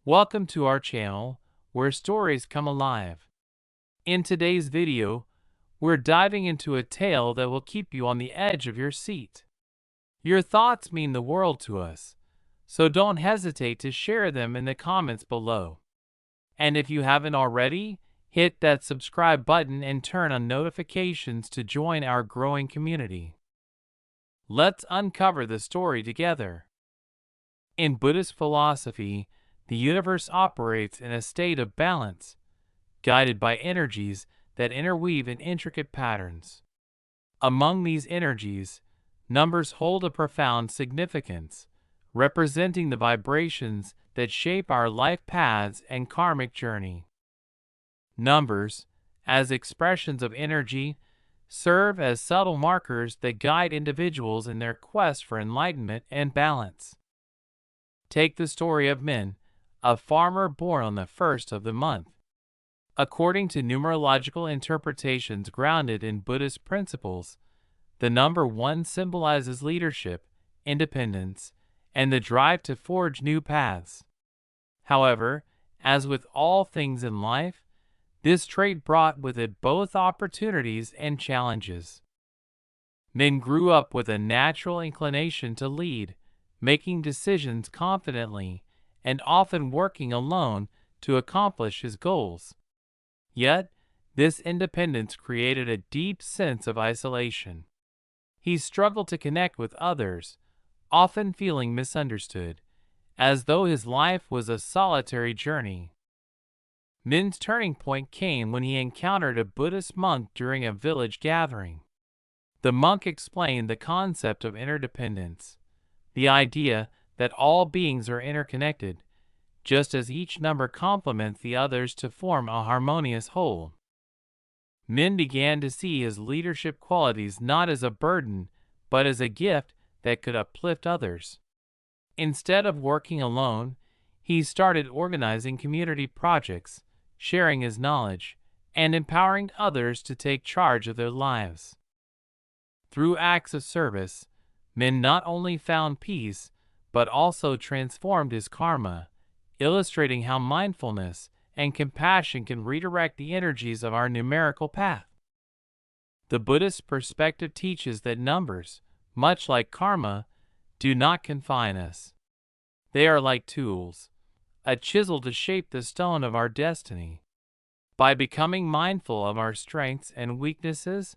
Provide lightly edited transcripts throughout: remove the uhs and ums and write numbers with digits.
Welcome to our channel, where stories come alive. In today's video, we're diving into a tale that will keep you on the edge of your seat. Your thoughts mean the world to us, so don't hesitate to share them in the comments below. And if you haven't already, hit that subscribe button and turn on notifications to join our growing community. Let's uncover the story together. In Buddhist philosophy, the universe operates in a state of balance, guided by energies that interweave in intricate patterns. Among these energies, numbers hold a profound significance, representing the vibrations that shape our life paths and karmic journey. Numbers, as expressions of energy, serve as subtle markers that guide individuals in their quest for enlightenment and balance. Take the story of Min, a farmer born on the first of the month. According to numerological interpretations grounded in Buddhist principles, the number 1 symbolizes leadership, independence, and the drive to forge new paths. However, as with all things in life, this trait brought with it both opportunities and challenges. Min grew up with a natural inclination to lead, making decisions confidently, and often working alone to accomplish his goals. Yet, this independence created a deep sense of isolation. He struggled to connect with others, often feeling misunderstood, as though his life was a solitary journey. Min's turning point came when he encountered a Buddhist monk during a village gathering. The monk explained the concept of interdependence, the idea that all beings are interconnected, just as each number complements the others to form a harmonious whole. Min began to see his leadership qualities not as a burden, but as a gift that could uplift others. Instead of working alone, he started organizing community projects, sharing his knowledge, and empowering others to take charge of their lives. Through acts of service, Min not only found peace, but also transformed his karma, illustrating how mindfulness and compassion can redirect the energies of our numerical path. The Buddhist perspective teaches that numbers, much like karma, do not confine us. They are like tools, a chisel to shape the stone of our destiny. By becoming mindful of our strengths and weaknesses,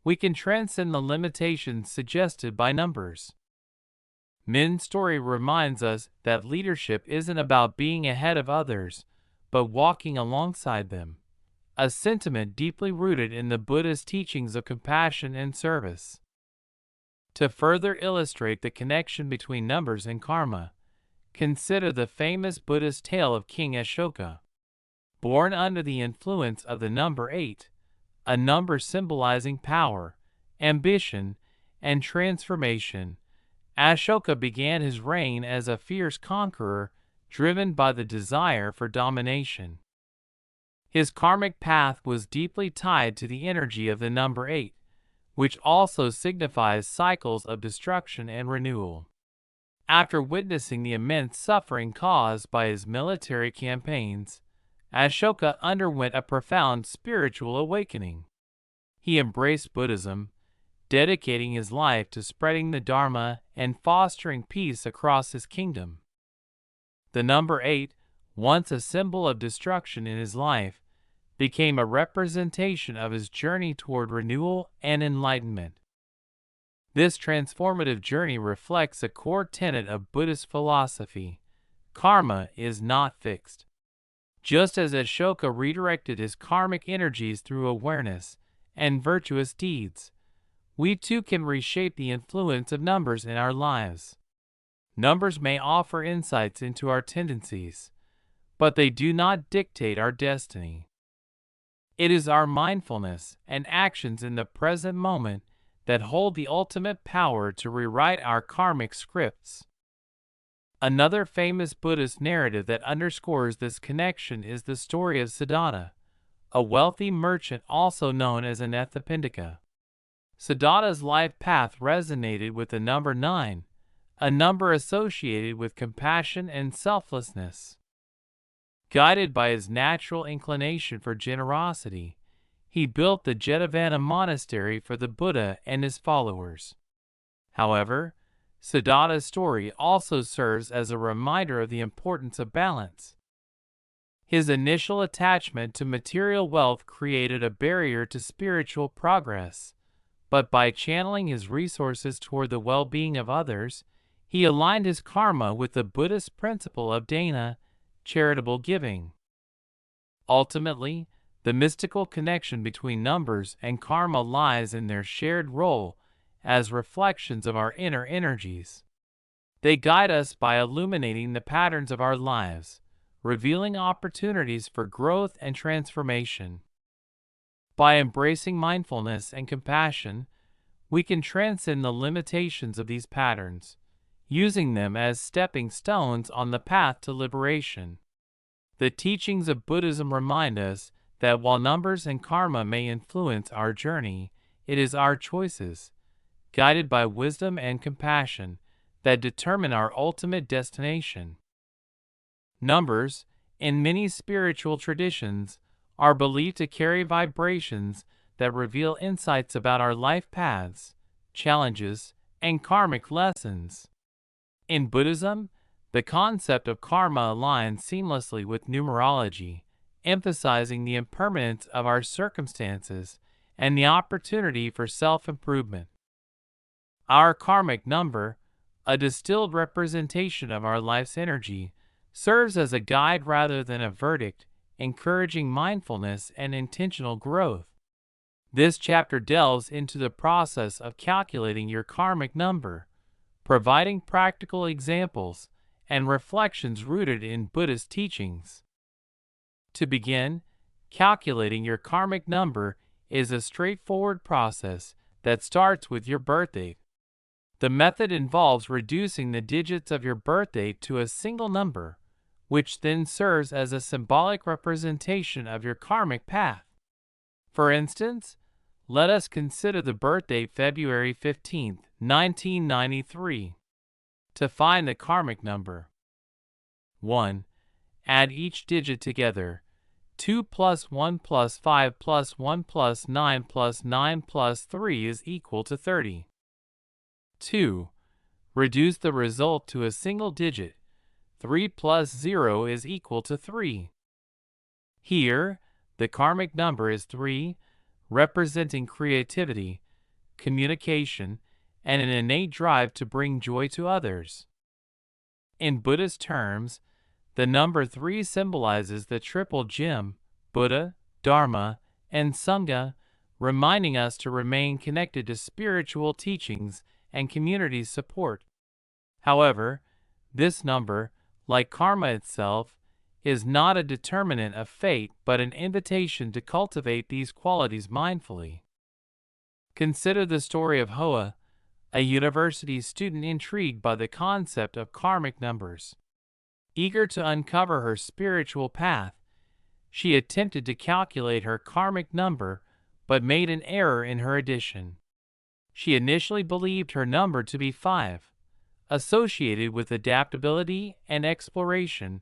we can transcend the limitations suggested by numbers. Min's story reminds us that leadership isn't about being ahead of others, but walking alongside them, a sentiment deeply rooted in the Buddhist teachings of compassion and service. To further illustrate the connection between numbers and karma, consider the famous Buddhist tale of King Ashoka. Born under the influence of the number 8, a number symbolizing power, ambition, and transformation, Ashoka began his reign as a fierce conqueror driven by the desire for domination. His karmic path was deeply tied to the energy of the number 8, which also signifies cycles of destruction and renewal. After witnessing the immense suffering caused by his military campaigns, Ashoka underwent a profound spiritual awakening. He embraced Buddhism, dedicating his life to spreading the Dharma and fostering peace across his kingdom. The number 8, once a symbol of destruction in his life, became a representation of his journey toward renewal and enlightenment. This transformative journey reflects a core tenet of Buddhist philosophy: karma is not fixed. Just as Ashoka redirected his karmic energies through awareness and virtuous deeds, we too can reshape the influence of numbers in our lives. Numbers may offer insights into our tendencies, but they do not dictate our destiny. It is our mindfulness and actions in the present moment that hold the ultimate power to rewrite our karmic scripts. Another famous Buddhist narrative that underscores this connection is the story of Siddhartha, a wealthy merchant also known as an Anathapindika. Siddhartha's life path resonated with the number 9, a number associated with compassion and selflessness. Guided by his natural inclination for generosity, he built the Jetavana monastery for the Buddha and his followers. However, Siddhartha's story also serves as a reminder of the importance of balance. His initial attachment to material wealth created a barrier to spiritual progress, but by channeling his resources toward the well-being of others, he aligned his karma with the Buddhist principle of dana, charitable giving. Ultimately, the mystical connection between numbers and karma lies in their shared role as reflections of our inner energies. They guide us by illuminating the patterns of our lives, revealing opportunities for growth and transformation. By embracing mindfulness and compassion, we can transcend the limitations of these patterns, using them as stepping stones on the path to liberation. The teachings of Buddhism remind us that while numbers and karma may influence our journey, it is our choices, guided by wisdom and compassion, that determine our ultimate destination. Numbers, in many spiritual traditions, are believed to carry vibrations that reveal insights about our life paths, challenges, and karmic lessons. In Buddhism, the concept of karma aligns seamlessly with numerology, emphasizing the impermanence of our circumstances and the opportunity for self-improvement. Our karmic number, a distilled representation of our life's energy, serves as a guide rather than a verdict, encouraging mindfulness and intentional growth. This chapter delves into the process of calculating your karmic number, providing practical examples and reflections rooted in Buddhist teachings. To begin, calculating your karmic number is a straightforward process that starts with your birth date. The method involves reducing the digits of your birth date to a single number, which then serves as a symbolic representation of your karmic path. For instance, let us consider the birth date February 15, 1993. To find the karmic number. 1. Add each digit together. 2 plus 1 plus 5 plus 1 plus 9 plus 9 plus 3 is equal to 30. 2. Reduce the result to a single digit. 3 plus 0 is equal to 3. Here, the karmic number is 3, representing creativity, communication, and an innate drive to bring joy to others. In Buddhist terms, the number 3 symbolizes the triple gem, Buddha, Dharma, and Sangha, reminding us to remain connected to spiritual teachings and community support. However, this number, like karma itself, is not a determinant of fate but an invitation to cultivate these qualities mindfully. Consider the story of Hoa, a university student intrigued by the concept of karmic numbers. Eager to uncover her spiritual path, she attempted to calculate her karmic number but made an error in her addition. She initially believed her number to be 5, associated with adaptability and exploration,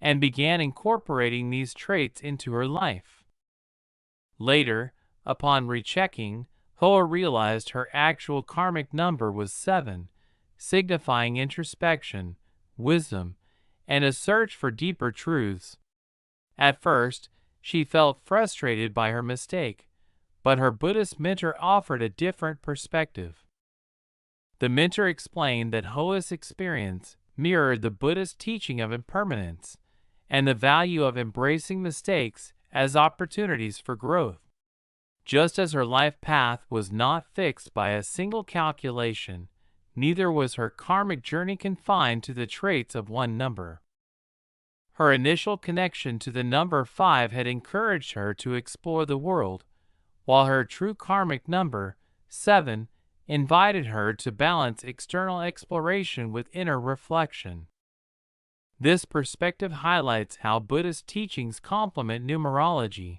and began incorporating these traits into her life. Later, upon rechecking, Hoa realized her actual karmic number was 7, signifying introspection, wisdom, and a search for deeper truths. At first, she felt frustrated by her mistake, but her Buddhist mentor offered a different perspective. The mentor explained that Hoa's experience mirrored the Buddhist teaching of impermanence and the value of embracing mistakes as opportunities for growth. Just as her life path was not fixed by a single calculation, neither was her karmic journey confined to the traits of one number. Her initial connection to the number 5 had encouraged her to explore the world, while her true karmic number, 7, invited her to balance external exploration with inner reflection. This perspective highlights how Buddhist teachings complement numerology,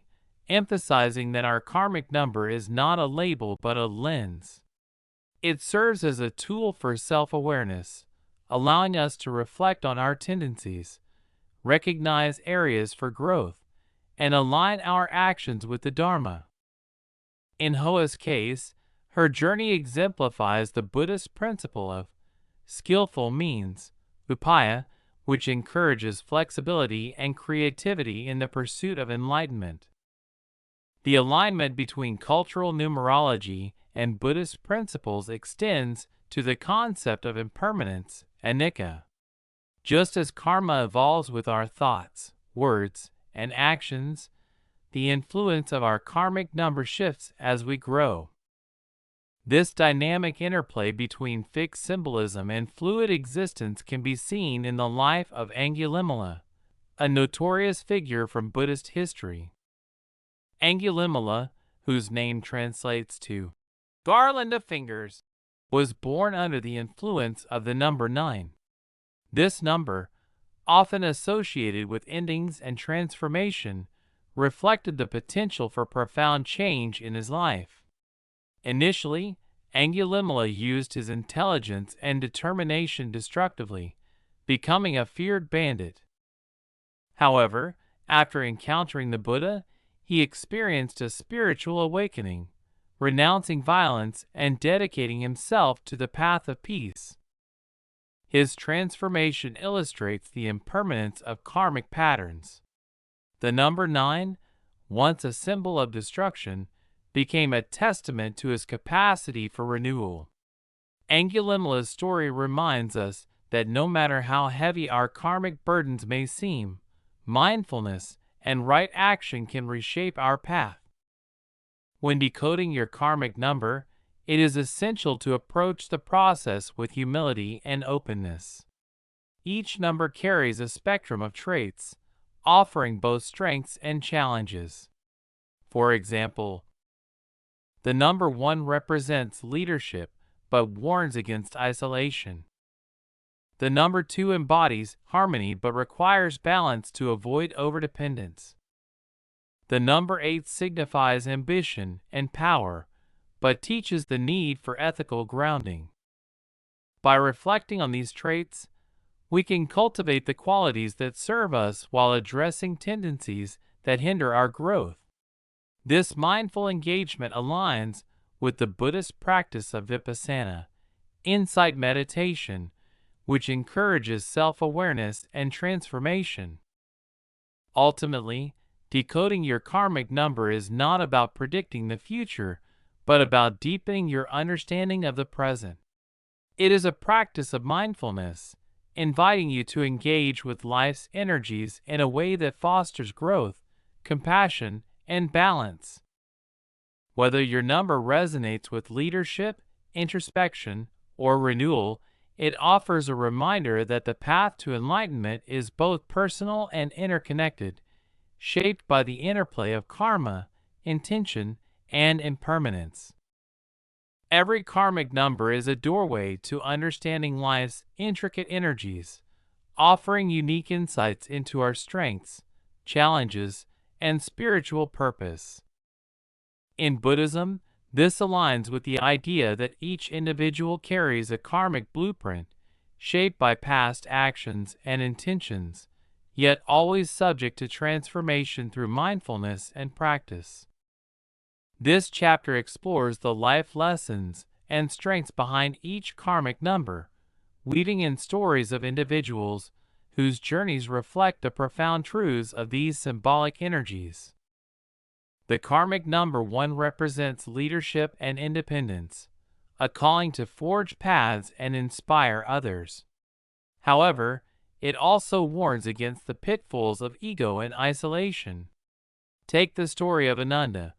emphasizing that our karmic number is not a label but a lens. It serves as a tool for self-awareness, allowing us to reflect on our tendencies, recognize areas for growth, and align our actions with the Dharma. In Hoa's case, her journey exemplifies the Buddhist principle of skillful means, upaya, which encourages flexibility and creativity in the pursuit of enlightenment. The alignment between cultural numerology and Buddhist principles extends to the concept of impermanence, anicca. Just as karma evolves with our thoughts, words, and actions, the influence of our karmic number shifts as we grow. This dynamic interplay between fixed symbolism and fluid existence can be seen in the life of Angulimala, a notorious figure from Buddhist history. Angulimala, whose name translates to garland of fingers, was born under the influence of the number 9. This number, often associated with endings and transformation, reflected the potential for profound change in his life. Initially, Angulimala used his intelligence and determination destructively, becoming a feared bandit. However, after encountering the Buddha, he experienced a spiritual awakening, renouncing violence and dedicating himself to the path of peace. His transformation illustrates the impermanence of karmic patterns. The number 9, once a symbol of destruction, became a testament to his capacity for renewal. Angulimala's story reminds us that no matter how heavy our karmic burdens may seem, mindfulness and right action can reshape our path. When decoding your karmic number, it is essential to approach the process with humility and openness. Each number carries a spectrum of traits, offering both strengths and challenges. For example, the number 1 represents leadership but warns against isolation. The number 2 embodies harmony but requires balance to avoid overdependence. The number 8 signifies ambition and power, but teaches the need for ethical grounding. By reflecting on these traits, we can cultivate the qualities that serve us while addressing tendencies that hinder our growth. This mindful engagement aligns with the Buddhist practice of vipassana, insight meditation, which encourages self-awareness and transformation. Ultimately, decoding your karmic number is not about predicting the future, but about deepening your understanding of the present. It is a practice of mindfulness, inviting you to engage with life's energies in a way that fosters growth, compassion, and balance. Whether your number resonates with leadership, introspection, or renewal, it offers a reminder that the path to enlightenment is both personal and interconnected, shaped by the interplay of karma, intention, and impermanence. Every karmic number is a doorway to understanding life's intricate energies, offering unique insights into our strengths, challenges, and spiritual purpose. In Buddhism, this aligns with the idea that each individual carries a karmic blueprint, shaped by past actions and intentions, yet always subject to transformation through mindfulness and practice. This chapter explores the life lessons and strengths behind each karmic number, weaving in stories of individuals whose journeys reflect the profound truths of these symbolic energies. The karmic number 1 represents leadership and independence, a calling to forge paths and inspire others. However, it also warns against the pitfalls of ego and isolation. Take the story of Ananda,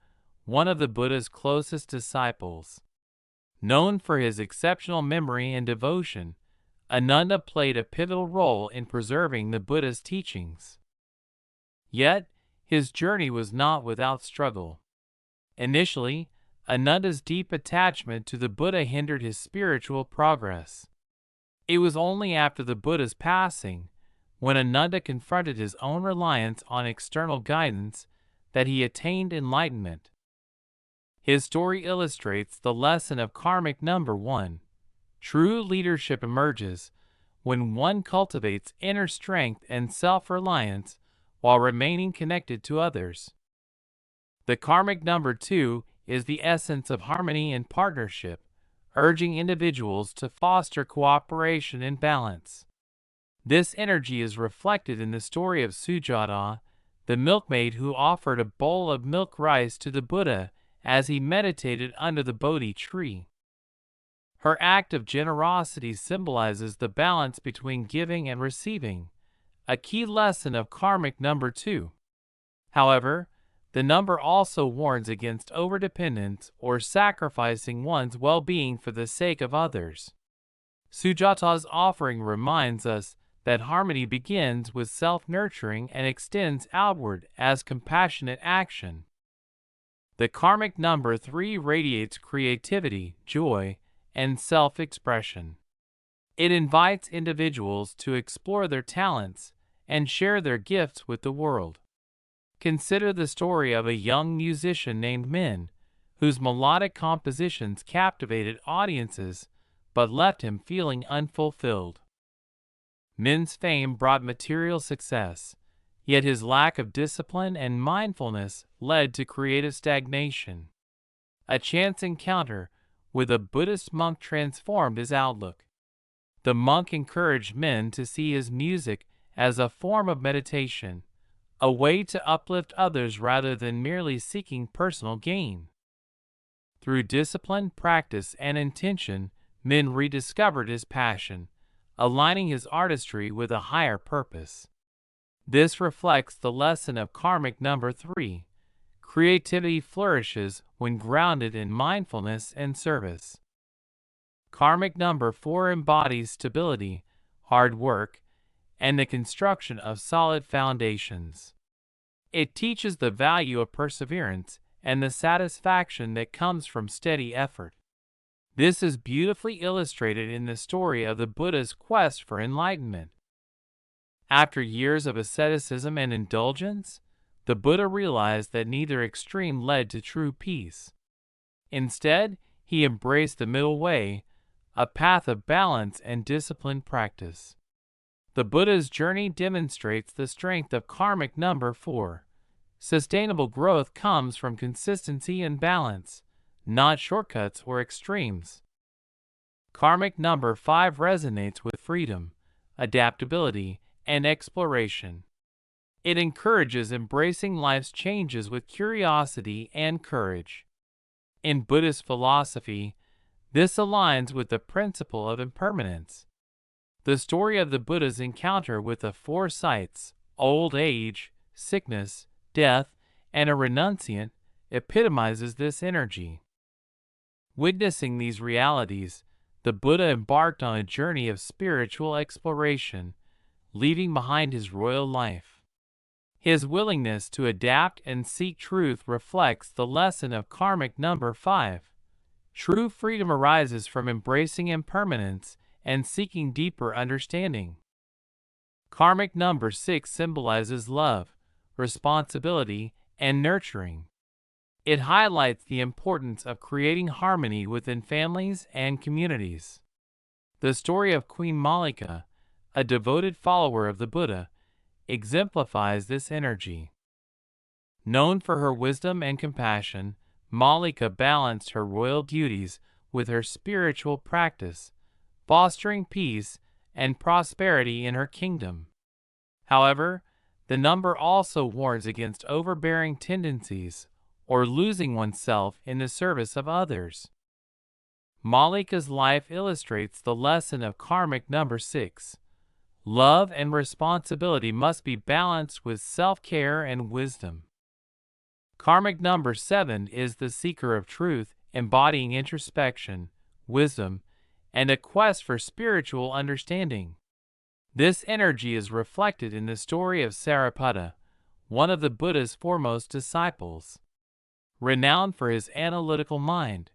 one of the Buddha's closest disciples. Known for his exceptional memory and devotion, Ananda played a pivotal role in preserving the Buddha's teachings. Yet, his journey was not without struggle. Initially, Ananda's deep attachment to the Buddha hindered his spiritual progress. It was only after the Buddha's passing, when Ananda confronted his own reliance on external guidance, that he attained enlightenment. His story illustrates the lesson of karmic number 1. True leadership emerges when one cultivates inner strength and self-reliance while remaining connected to others. The karmic number 2 is the essence of harmony and partnership, urging individuals to foster cooperation and balance. This energy is reflected in the story of Sujata, the milkmaid who offered a bowl of milk rice to the Buddha as he meditated under the Bodhi tree. Her act of generosity symbolizes the balance between giving and receiving, a key lesson of karmic number 2. However, the number also warns against overdependence or sacrificing one's well-being for the sake of others. Sujata's offering reminds us that harmony begins with self-nurturing and extends outward as compassionate action. The karmic number 3 radiates creativity, joy, and self-expression. It invites individuals to explore their talents and share their gifts with the world. Consider the story of a young musician named Min, whose melodic compositions captivated audiences but left him feeling unfulfilled. Min's fame brought material success, yet his lack of discipline and mindfulness led to creative stagnation. A chance encounter with a Buddhist monk transformed his outlook. The monk encouraged Min to see his music as a form of meditation, a way to uplift others rather than merely seeking personal gain. Through discipline, practice, and intention, Min rediscovered his passion, aligning his artistry with a higher purpose. This reflects the lesson of karmic number 3. Creativity flourishes when grounded in mindfulness and service. Karmic number 4 embodies stability, hard work, and the construction of solid foundations. It teaches the value of perseverance and the satisfaction that comes from steady effort. This is beautifully illustrated in the story of the Buddha's quest for enlightenment. After years of asceticism and indulgence, the Buddha realized that neither extreme led to true peace. Instead, he embraced the middle way, a path of balance and disciplined practice. The Buddha's journey demonstrates the strength of karmic number 4. Sustainable growth comes from consistency and balance, not shortcuts or extremes. Karmic number 5 resonates with freedom, adaptability, and exploration. It encourages embracing life's changes with curiosity and courage. In Buddhist philosophy, this aligns with the principle of impermanence. The story of the Buddha's encounter with the 4 sights, old age, sickness, death, and a renunciant, epitomizes this energy. Witnessing these realities, the Buddha embarked on a journey of spiritual exploration, leaving behind his royal life. His willingness to adapt and seek truth reflects the lesson of karmic number 5. True freedom arises from embracing impermanence and seeking deeper understanding. Karmic number 6 symbolizes love, responsibility, and nurturing. It highlights the importance of creating harmony within families and communities. The story of Queen Malika, a devoted follower of the Buddha, exemplifies this energy. Known for her wisdom and compassion, Malika balanced her royal duties with her spiritual practice, fostering peace and prosperity in her kingdom. However, the number also warns against overbearing tendencies or losing oneself in the service of others. Malika's life illustrates the lesson of karmic number 6. Love and responsibility must be balanced with self-care and wisdom. Karmic number 7 is the seeker of truth, embodying introspection, wisdom, and a quest for spiritual understanding. This energy is reflected in the story of Sariputta, one of the Buddha's foremost disciples. Renowned for his analytical mind,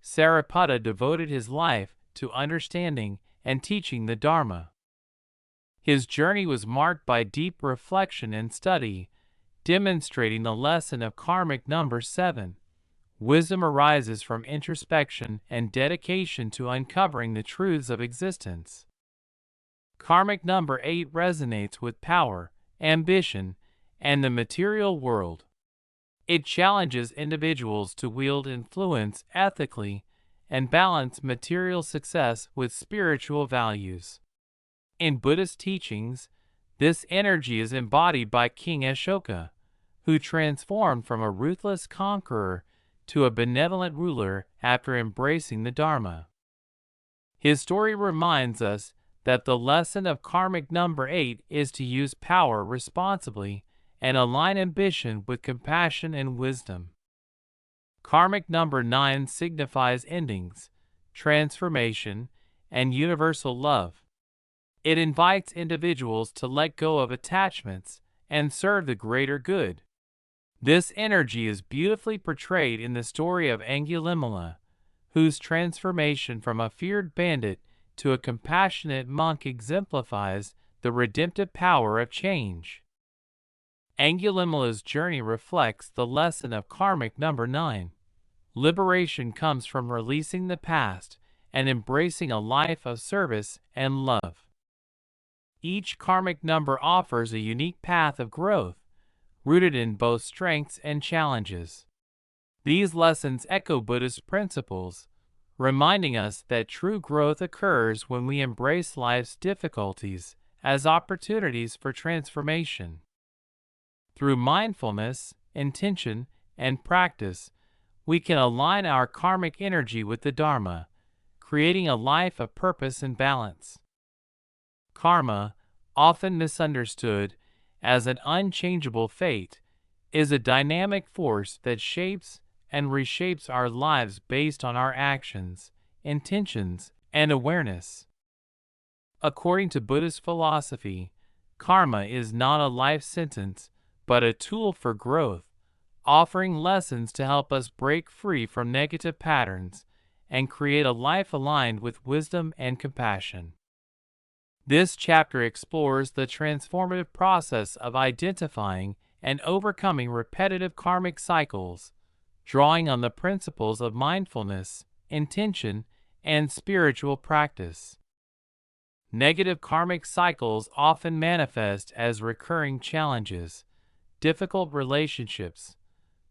Sariputta devoted his life to understanding and teaching the Dharma. His journey was marked by deep reflection and study, demonstrating the lesson of karmic number 7. Wisdom arises from introspection and dedication to uncovering the truths of existence. Karmic number 8 resonates with power, ambition, and the material world. It challenges individuals to wield influence ethically and balance material success with spiritual values. In Buddhist teachings, this energy is embodied by King Ashoka, who transformed from a ruthless conqueror to a benevolent ruler after embracing the Dharma. His story reminds us that the lesson of karmic number 8 is to use power responsibly and align ambition with compassion and wisdom. Karmic number 9 signifies endings, transformation, and universal love. It invites individuals to let go of attachments and serve the greater good. This energy is beautifully portrayed in the story of Angulimala, whose transformation from a feared bandit to a compassionate monk exemplifies the redemptive power of change. Angulimala's journey reflects the lesson of karmic number 9. Liberation comes from releasing the past and embracing a life of service and love. Each karmic number offers a unique path of growth, rooted in both strengths and challenges. These lessons echo Buddhist principles, reminding us that true growth occurs when we embrace life's difficulties as opportunities for transformation. Through mindfulness, intention, and practice, we can align our karmic energy with the Dharma, creating a life of purpose and balance. Karma, often misunderstood as an unchangeable fate, is a dynamic force that shapes and reshapes our lives based on our actions, intentions, and awareness. According to Buddhist philosophy, karma is not a life sentence, but a tool for growth, offering lessons to help us break free from negative patterns and create a life aligned with wisdom and compassion. This chapter explores the transformative process of identifying and overcoming repetitive karmic cycles, drawing on the principles of mindfulness, intention, and spiritual practice. Negative karmic cycles often manifest as recurring challenges, difficult relationships,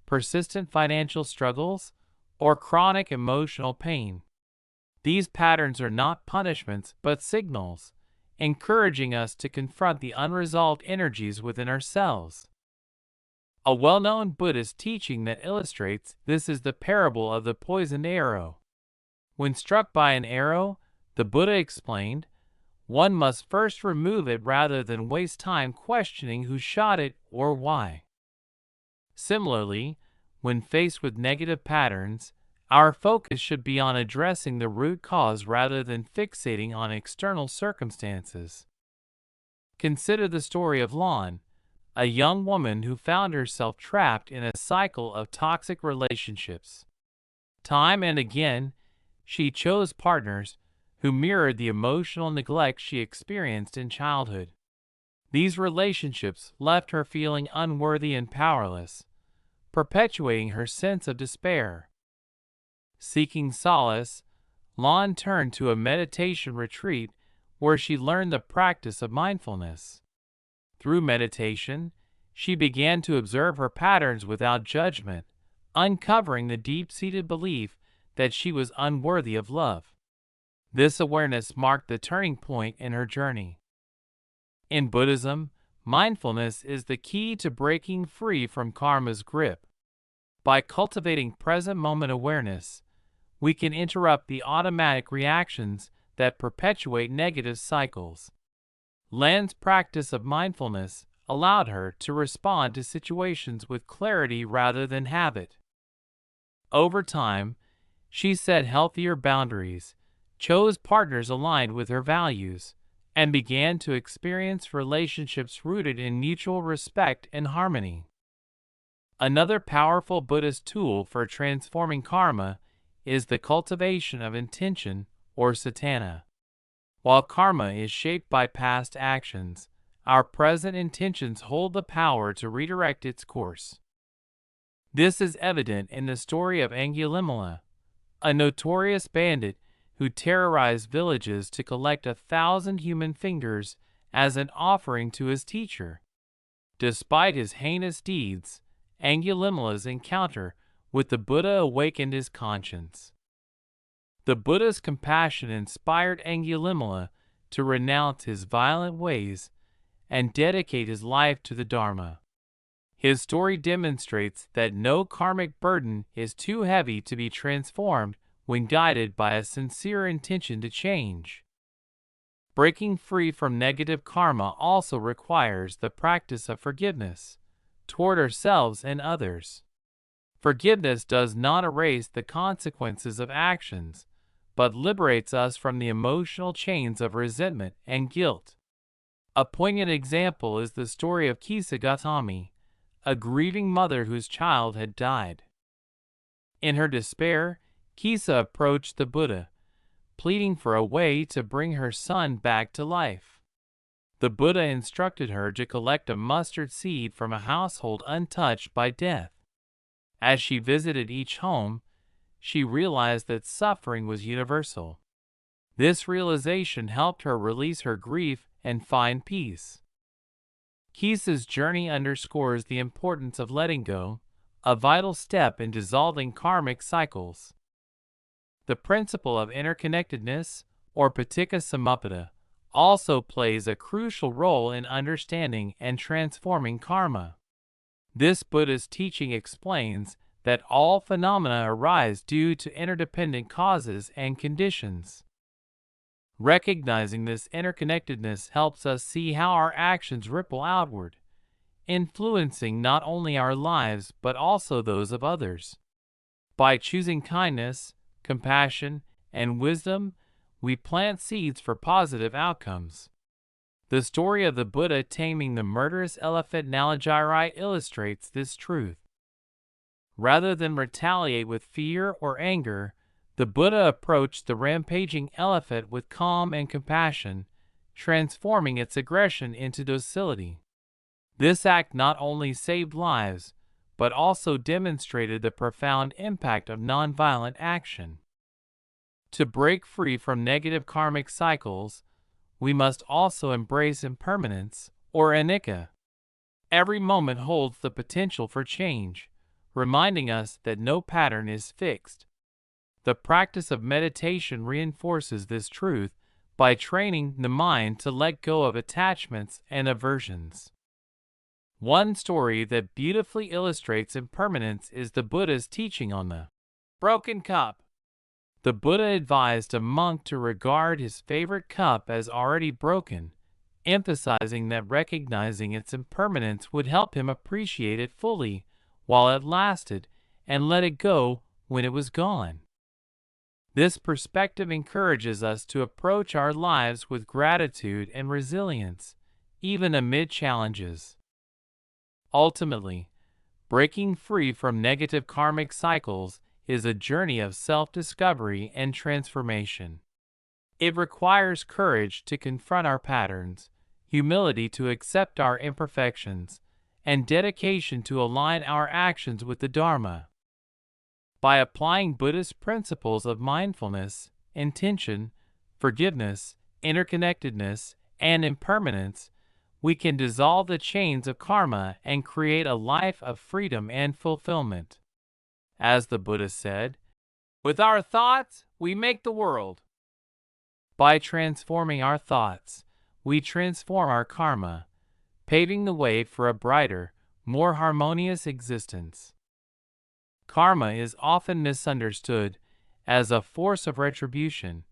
persistent financial struggles, or chronic emotional pain. These patterns are not punishments but signals, encouraging us to confront the unresolved energies within ourselves. A well-known Buddhist teaching that illustrates this is the parable of the poisoned arrow. When struck by an arrow, the Buddha explained, one must first remove it rather than waste time questioning who shot it or why. Similarly, when faced with negative patterns, our focus should be on addressing the root cause rather than fixating on external circumstances. Consider the story of Lon, a young woman who found herself trapped in a cycle of toxic relationships. Time and again, she chose partners who mirrored the emotional neglect she experienced in childhood. These relationships left her feeling unworthy and powerless, perpetuating her sense of despair. Seeking solace, Lon turned to a meditation retreat where she learned the practice of mindfulness. Through meditation, she began to observe her patterns without judgment, uncovering the deep-seated belief that she was unworthy of love. This awareness marked the turning point in her journey. In Buddhism, mindfulness is the key to breaking free from karma's grip. By cultivating present moment awareness, we can interrupt the automatic reactions that perpetuate negative cycles. Lan's practice of mindfulness allowed her to respond to situations with clarity rather than habit. Over time, she set healthier boundaries, chose partners aligned with her values, and began to experience relationships rooted in mutual respect and harmony. Another powerful Buddhist tool for transforming karma is the cultivation of intention or satana. While karma is shaped by past actions, our present intentions hold the power to redirect its course. This is evident in the story of Angulimala, a notorious bandit who terrorized villages to collect 1,000 human fingers as an offering to his teacher. Despite his heinous deeds, Angulimala's encounter with the Buddha awakened his conscience. The Buddha's compassion inspired Angulimala to renounce his violent ways and dedicate his life to the Dharma. His story demonstrates that no karmic burden is too heavy to be transformed when guided by a sincere intention to change. Breaking free from negative karma also requires the practice of forgiveness toward ourselves and others. Forgiveness does not erase the consequences of actions, but liberates us from the emotional chains of resentment and guilt. A poignant example is the story of Kisa Gautami, a grieving mother whose child had died. In her despair, Kisa approached the Buddha, pleading for a way to bring her son back to life. The Buddha instructed her to collect a mustard seed from a household untouched by death. As she visited each home, she realized that suffering was universal. This realization helped her release her grief and find peace. Kisa's journey underscores the importance of letting go, a vital step in dissolving karmic cycles. The principle of interconnectedness, or paticca samuppada, also plays a crucial role in understanding and transforming karma. This Buddhist teaching explains that all phenomena arise due to interdependent causes and conditions. Recognizing this interconnectedness helps us see how our actions ripple outward, influencing not only our lives but also those of others. By choosing kindness, compassion, and wisdom, we plant seeds for positive outcomes. The story of the Buddha taming the murderous elephant Nalagiri illustrates this truth. Rather than retaliate with fear or anger, the Buddha approached the rampaging elephant with calm and compassion, transforming its aggression into docility. This act not only saved lives, but also demonstrated the profound impact of nonviolent action. To break free from negative karmic cycles, we must also embrace impermanence, or anicca. Every moment holds the potential for change, reminding us that no pattern is fixed. The practice of meditation reinforces this truth by training the mind to let go of attachments and aversions. One story that beautifully illustrates impermanence is the Buddha's teaching on the broken cup. The Buddha advised a monk to regard his favorite cup as already broken, emphasizing that recognizing its impermanence would help him appreciate it fully while it lasted and let it go when it was gone. This perspective encourages us to approach our lives with gratitude and resilience, even amid challenges. Ultimately, breaking free from negative karmic cycles is a journey of self-discovery and transformation. It requires courage to confront our patterns, humility to accept our imperfections, and dedication to align our actions with the Dharma. By applying Buddhist principles of mindfulness, intention, forgiveness, interconnectedness, and impermanence, we can dissolve the chains of karma and create a life of freedom and fulfillment. As the Buddha said, "With our thoughts, we make the world." By transforming our thoughts, we transform our karma, paving the way for a brighter, more harmonious existence. Karma is often misunderstood as a force of retribution,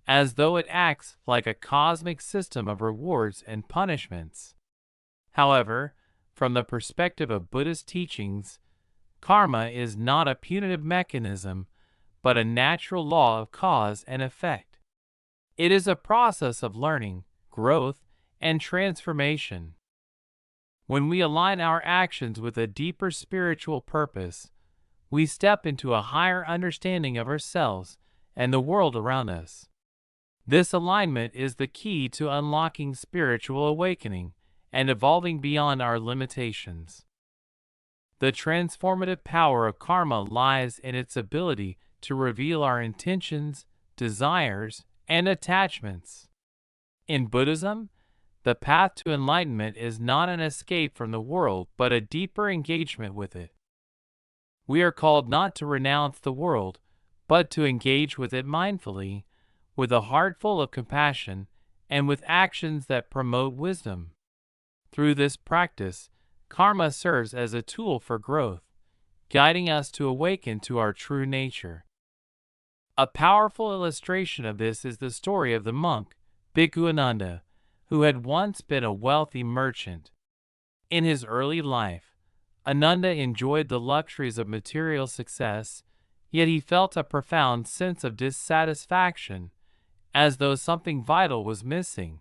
as though it acts like a cosmic system of rewards and punishments. However, from the perspective of Buddhist teachings, karma is not a punitive mechanism, but a natural law of cause and effect. It is a process of learning, growth, and transformation. When we align our actions with a deeper spiritual purpose, we step into a higher understanding of ourselves and the world around us. This alignment is the key to unlocking spiritual awakening and evolving beyond our limitations. The transformative power of karma lies in its ability to reveal our intentions, desires, and attachments. In Buddhism, the path to enlightenment is not an escape from the world but a deeper engagement with it. We are called not to renounce the world, but to engage with it mindfully, with a heart full of compassion, and with actions that promote wisdom. Through this practice, karma serves as a tool for growth, guiding us to awaken to our true nature. A powerful illustration of this is the story of the monk, Bhikkhu Ananda, who had once been a wealthy merchant. In his early life, Ananda enjoyed the luxuries of material success, yet he felt a profound sense of dissatisfaction, as though something vital was missing.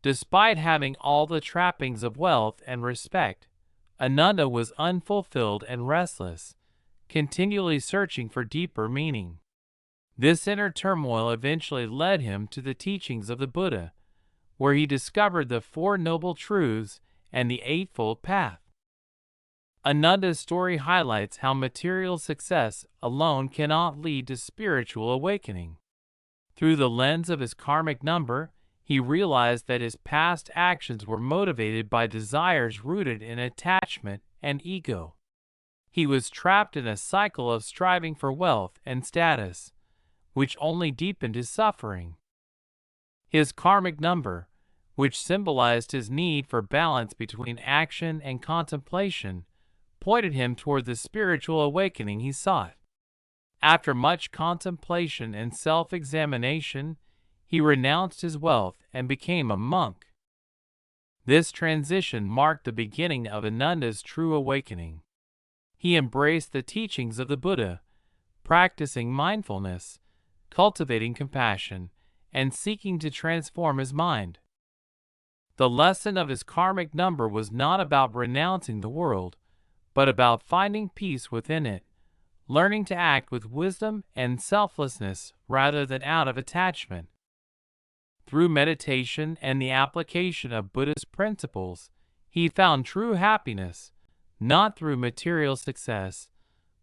Despite having all the trappings of wealth and respect, Ananda was unfulfilled and restless, continually searching for deeper meaning. This inner turmoil eventually led him to the teachings of the Buddha, where he discovered the Four Noble Truths and the Eightfold Path. Ananda's story highlights how material success alone cannot lead to spiritual awakening. Through the lens of his karmic number, he realized that his past actions were motivated by desires rooted in attachment and ego. He was trapped in a cycle of striving for wealth and status, which only deepened his suffering. His karmic number, which symbolized his need for balance between action and contemplation, pointed him toward the spiritual awakening he sought. After much contemplation and self-examination, he renounced his wealth and became a monk. This transition marked the beginning of Ananda's true awakening. He embraced the teachings of the Buddha, practicing mindfulness, cultivating compassion, and seeking to transform his mind. The lesson of his karmic number was not about renouncing the world, but about finding peace within it, learning to act with wisdom and selflessness rather than out of attachment. Through meditation and the application of Buddhist principles, he found true happiness, not through material success,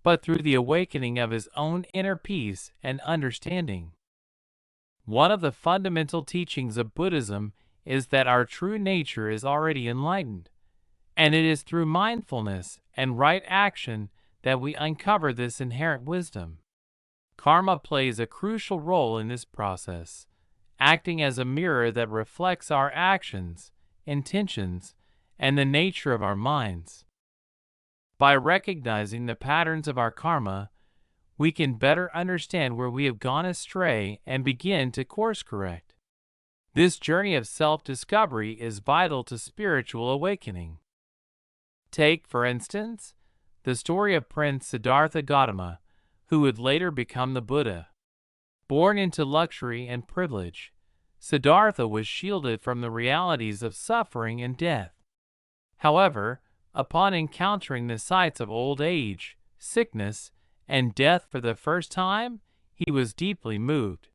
but through the awakening of his own inner peace and understanding. One of the fundamental teachings of Buddhism is that our true nature is already enlightened, and it is through mindfulness and right action that we uncover this inherent wisdom. Karma plays a crucial role in this process, acting as a mirror that reflects our actions, intentions, and the nature of our minds. By recognizing the patterns of our karma, we can better understand where we have gone astray and begin to course correct. This journey of self-discovery is vital to spiritual awakening. Take, for instance, the story of Prince Siddhartha Gautama, who would later become the Buddha. Born into luxury and privilege, Siddhartha was shielded from the realities of suffering and death. However, upon encountering the sights of old age, sickness, and death for the first time, he was deeply moved.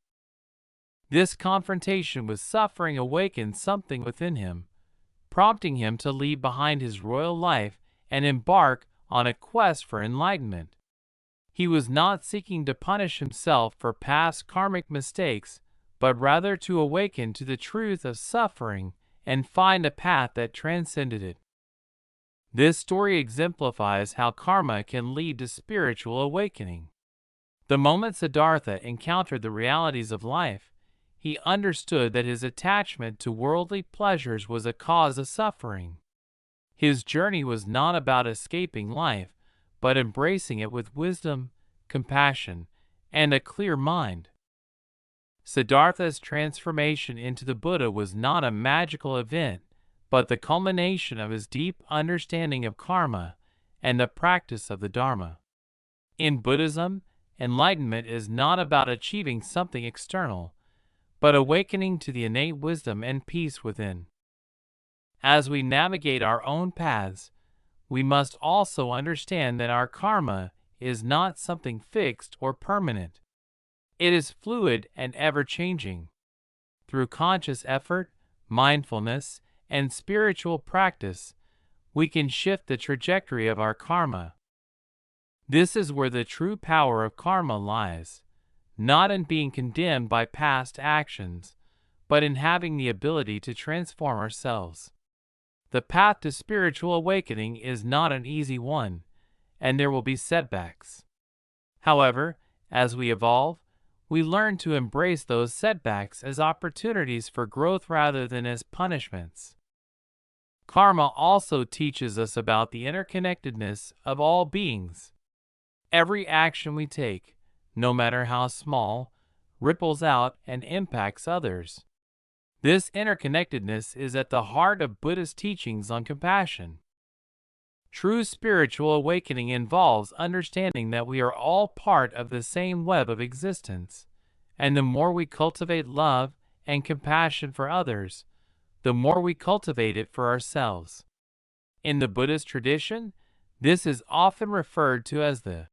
This confrontation with suffering awakened something within him, prompting him to leave behind his royal life and embark on a quest for enlightenment. He was not seeking to punish himself for past karmic mistakes, but rather to awaken to the truth of suffering and find a path that transcended it. This story exemplifies how karma can lead to spiritual awakening. The moment Siddhartha encountered the realities of life, he understood that his attachment to worldly pleasures was a cause of suffering. His journey was not about escaping life, but embracing it with wisdom, compassion, and a clear mind. Siddhartha's transformation into the Buddha was not a magical event, but the culmination of his deep understanding of karma and the practice of the Dharma. In Buddhism, enlightenment is not about achieving something external, but awakening to the innate wisdom and peace within. As we navigate our own paths, we must also understand that our karma is not something fixed or permanent. It is fluid and ever-changing. Through conscious effort, mindfulness, and spiritual practice, we can shift the trajectory of our karma. This is where the true power of karma lies, not in being condemned by past actions, but in having the ability to transform ourselves. The path to spiritual awakening is not an easy one, and there will be setbacks. However, as we evolve, we learn to embrace those setbacks as opportunities for growth rather than as punishments. Karma also teaches us about the interconnectedness of all beings. Every action we take, no matter how small, ripples out and impacts others. This interconnectedness is at the heart of Buddhist teachings on compassion. True spiritual awakening involves understanding that we are all part of the same web of existence, and the more we cultivate love and compassion for others, the more we cultivate it for ourselves. In the Buddhist tradition, this is often referred to as the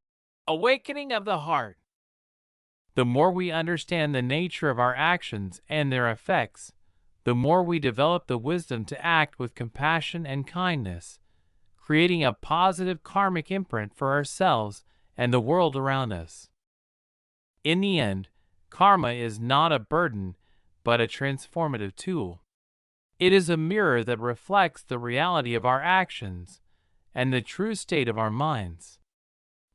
awakening of the heart. The more we understand the nature of our actions and their effects, the more we develop the wisdom to act with compassion and kindness, creating a positive karmic imprint for ourselves and the world around us. In the end, karma is not a burden, but a transformative tool. It is a mirror that reflects the reality of our actions and the true state of our minds.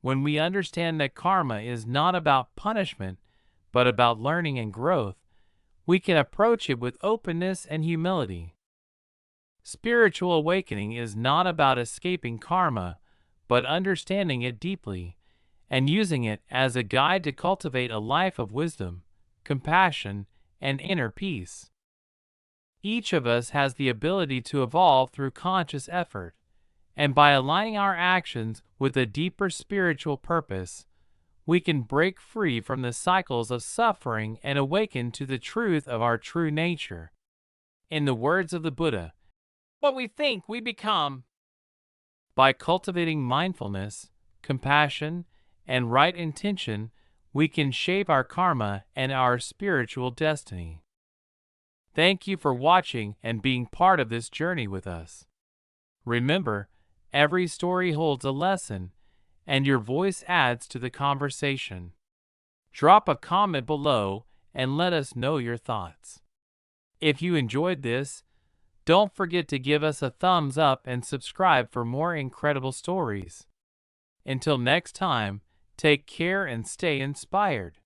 When we understand that karma is not about punishment, but about learning and growth, we can approach it with openness and humility. Spiritual awakening is not about escaping karma, but understanding it deeply and using it as a guide to cultivate a life of wisdom, compassion, and inner peace. Each of us has the ability to evolve through conscious effort, and by aligning our actions with a deeper spiritual purpose, we can break free from the cycles of suffering and awaken to the truth of our true nature. In the words of the Buddha, what we think, we become. By cultivating mindfulness, compassion, and right intention, we can shape our karma and our spiritual destiny. Thank you for watching and being part of this journey with us. Remember, every story holds a lesson, and your voice adds to the conversation. Drop a comment below and let us know your thoughts. If you enjoyed this, don't forget to give us a thumbs up and subscribe for more incredible stories. Until next time, take care and stay inspired.